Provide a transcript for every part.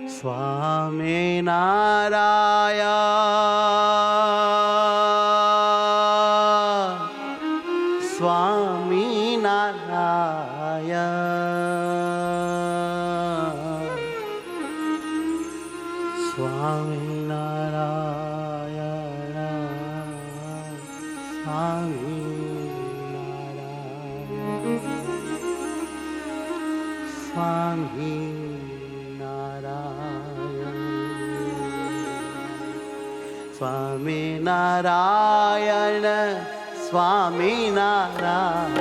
સ્વામિનારાયણ સ્વામિનારાયણ સ્વામિનારાયણ સ્વામિનારાયણ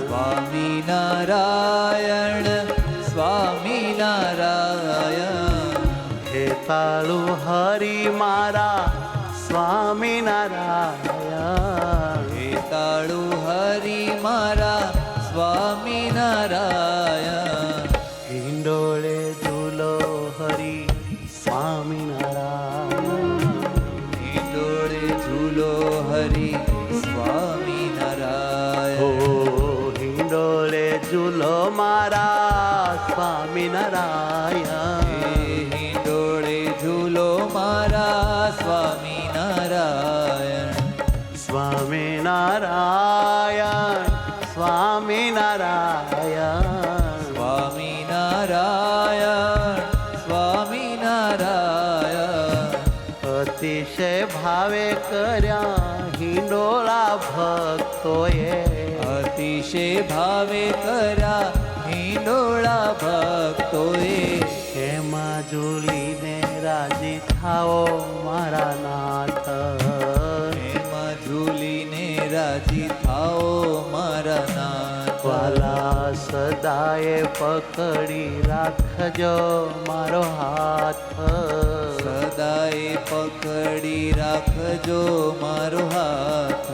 સ્વામિનારાયણ સ્વામિનારાયણ હેતાળુ હરિ મારા સ્વામિનારાયણ હેતાળુ હરિ મારા સ્વામિનારાયણ હિંડોળે ઝૂલો હરિ સ્વામિનારાયણ હિંડોળે ઝૂલો હરિ સ્વામિનારાયણ હો હિંડોળે ઝૂલો મારા સ્વામિનારાયણ હિંડોળે ઝૂલો મારા સ્વામિનારાયણ સ્વામિનારાયણ સ્વામિનારાયણ સ્વામિનારાયણ સ્વામિનારાયણ અતિશય ભાવે કર્યા હિંડોળા ભક્તોએ અતિશય ભાવે કર્યા હિંડોળા ભક્તોએ એમાં ઝૂલીને રાજી થાઓ મારા નાથ એમાં ઝૂલીને રાજી થાઓ મારા નાથ વાલા સદાય પકડી રાખજો મારો હાથ સદાય પકડી રાખજો મારો હાથ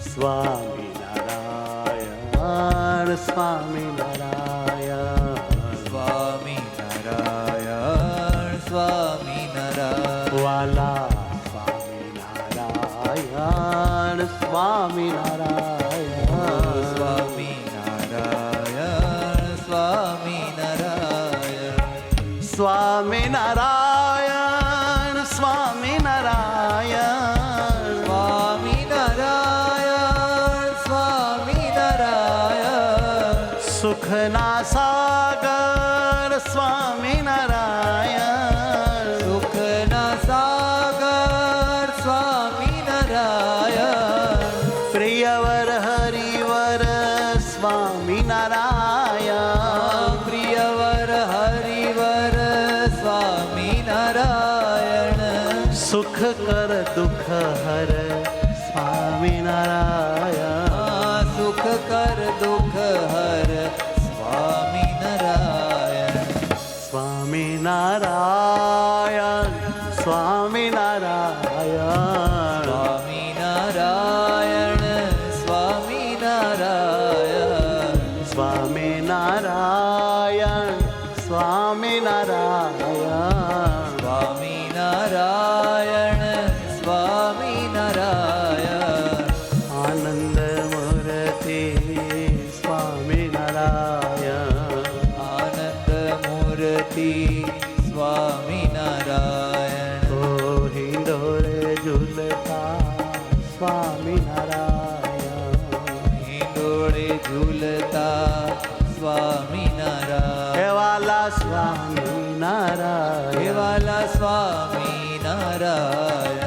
સ્વામિનારાયણ સ્વામિનારાયણ સ્વામિનારાયણ સ્વામિનારાયણ વાલા સ્વામિનારાયણ સ્વામિનારાયણ સ્વામિનારાયણ સ્વામિનારાયણ સ્વામિનારાયણ સ્વામિનારાયણ સ્વામિનારાયણ સ્વામિનારાયણ સુખના સાગર સ્વામિનારાયણ સુખના સાગર સ્વામિનારાયણ પ્રિયવર હરિવર સ્વામિનારાયણ પ્રિયવર હરિવર સ્વામિનારાયણ સુખ કર દુઃખ હર સ્વામિનારાયણ સુખ કર દુઃખ હર સ્વામિનારાયણ સ્વામિનારાયણ સ્વામિનારાયણ સ્વામિનારાયણ સ્વામિનારાયણ સ્વામિનારાયણ સ્વામિનારાયણ સ્વામિનારાયણ સ્વામિનારાયણ આનંદ મૂર્તિ સ્વામિનારાયણ આનંદ મૂર્તિ સ્વામિનારાયણ ઓ હિંડોળે ઝૂલતા સ્વામિનારાયણ હિંડોળે ઝૂલતા સ્વામિનારાયણ હે વાલા સ્વામિનારાયણ હે વાલા સ્વામિનારાયણ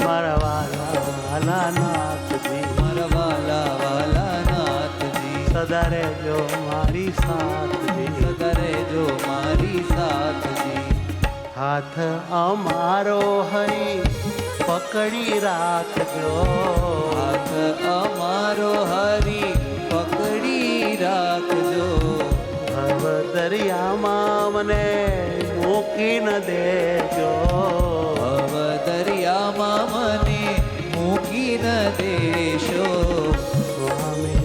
મારા વાલા નાથજી મારા વાલા વાલા નાથજી સદા રહેજો મારી સાથજી સદા રહેજો મારી સાથજી હાથ અમારો હરી પકડી રાખજો હાથ અમારો હરી પકડી રાખજો ભવ દરિયામાં મને મૂકી ન દેજો ભવ દરિયામાં મને મૂકી ન દેશો સ્વામી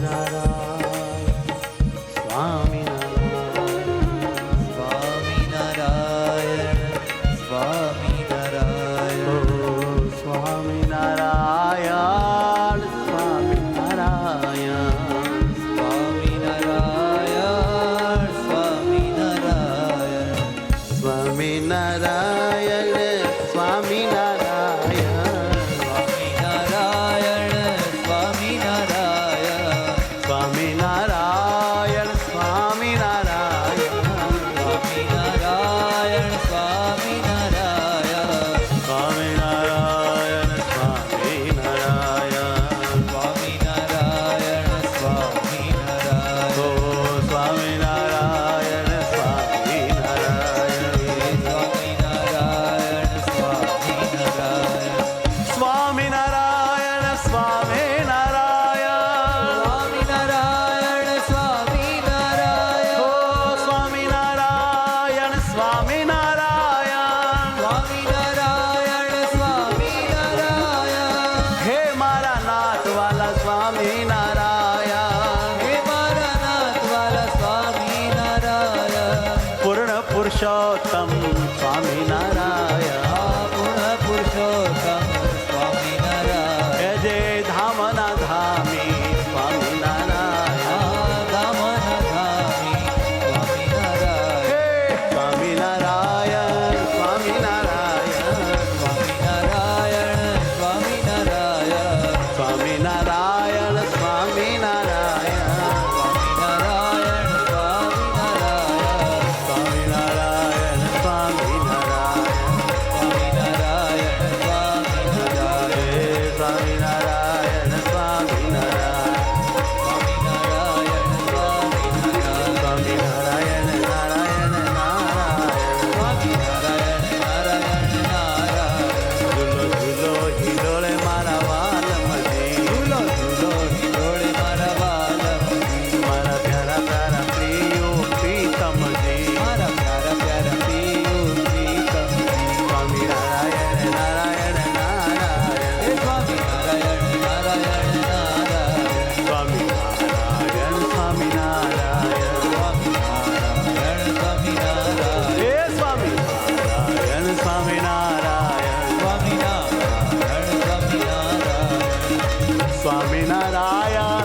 સ્વામિનારાયણ હે મારા નાથવાલા સ્વામિનારાયણ પૂર્ણ પુરુષોત્તમ સ્વામિનારાયણ પૂર્ણ પુરુષોત્તમ સ્વામિનારાયણ હે જે ધામના ધામી સ્વામિનારાયણ ગામના ધામી સ્વામિનારાયણ હે સ્વામિનારાયણ સ્વામિનારાયણ સ્વામિનારાયણ સ્વામિનારાયણ સ્વામિનારાયણ સ્વામિનારાયણ સ્વામિનારાયણ સ્વામિનારાયણ સ્વામિનારાયણ સ્વામિનારાયણ સ્વામિનારાયણ હે સ્વામિનારાયણ સ્વામિનારાયણ સ્વામિનારાયણ સ્વામિનારાયણ નારાયણ નારાયણ સ્વામિનારાયણ નારાયણ નારાયણ ઝૂલો ઝૂલો હિલોળે મારા વાલમજી ઝૂલો ઝૂલો હિંડોળે મારા વાલમજી મારા પ્યારા પ્યારા પ્રિયો પ્રીતમજી મારા પ્યારા પ્યારા પ્રિયો પ્રીતમજી સ્વામિનારાયણ નારાયણ નારાયણ હે સ્વામિનારાયણ નારાયણ નારાયણ સ્વામિનારાયણ સ્વામિનારાયણ સ્વામિનારાયણ સ્વામિનારાયણ હે સ્વામિનારાયણ સ્વામિનારાયણ સ્વામિનારાયણ સ્વામિનારાયણ સ્વામિનારાયણ